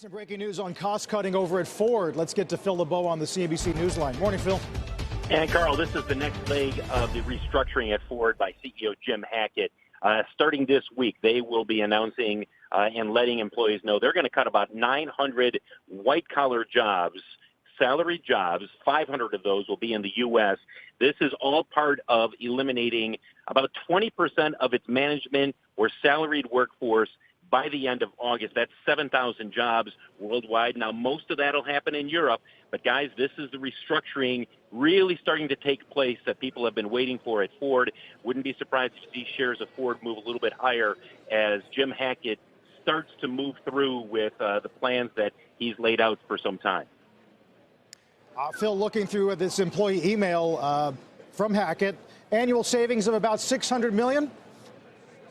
Some breaking news on cost cutting over at Ford. Let's get to Phil LeBeau on the CNBC Newsline. Morning, Phil. And Carl, this is the next leg of the restructuring at Ford by CEO Jim Hackett. Starting this week, they will be announcing and letting employees know they're going to cut about 900 white-collar jobs, salaried jobs. 500 of those will be in the U.S. This is all part of eliminating about 20% of its management or salaried workforce by the end of August. That's 7,000 jobs worldwide. Now, most of that will happen in Europe. But, guys, this is the restructuring really starting to take place that people have been waiting for at Ford. Wouldn't be surprised to see shares of Ford move a little bit higher as Jim Hackett starts to move through with the plans that he's laid out for some time. Phil, looking through this employee email from Hackett, annual savings of about $600 million?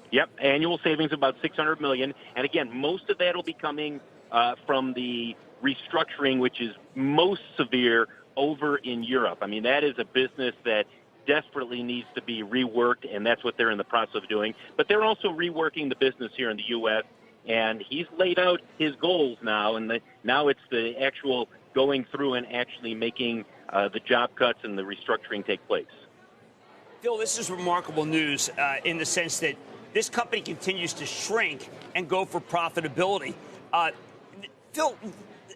Yep, annual savings of about $600 million. And again, most of that will be coming from the restructuring, which is most severe over in Europe. I mean, that is a business that desperately needs to be reworked, and that's what they're in the process of doing. But they're also reworking the business here in the U.S., and he's laid out his goals now, and now it's the actual going through and actually making the job cuts and the restructuring take place. Phil, this is remarkable news in the sense that this company continues to shrink and go for profitability. Phil,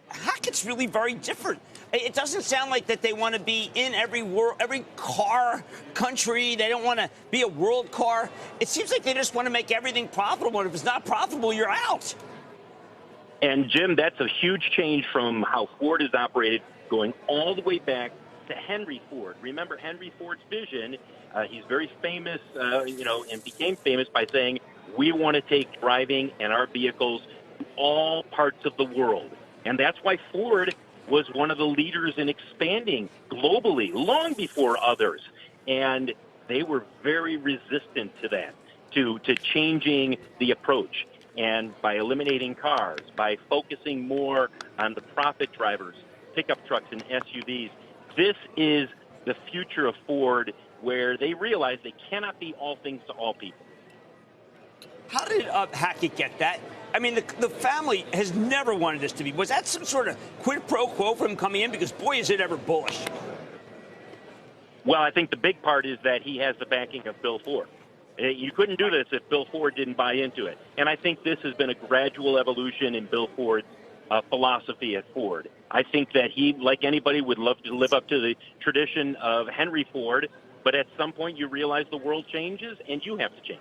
Hackett's really very different. It doesn't sound like that they want to be in every car country. They don't want to be a world car. It seems like they just want to make everything profitable. And if it's not profitable, you're out. And, Jim, that's a huge change from how Ford has operated going all the way back to Henry Ford. Remember Henry Ford's vision? He's very famous, and became famous by saying, we want to take driving and our vehicles to all parts of the world. And that's why Ford was one of the leaders in expanding globally long before others. And they were very resistant to that, to changing the approach. And by eliminating cars, by focusing more on the profit drivers, pickup trucks and SUVs, this is the future of Ford, where they realize they cannot be all things to all people. How did Hackett get that? I mean, the family has never wanted this to be. Was that some sort of quid pro quo for him coming in? Because, boy, is it ever bullish. Well, I think the big part is that he has the backing of Bill Ford. You couldn't do this if Bill Ford didn't buy into it. And I think this has been a gradual evolution in Bill Ford's philosophy at Ford. I think that he, like anybody, would love to live up to the tradition of Henry Ford, but at some point you realize the world changes and you have to change.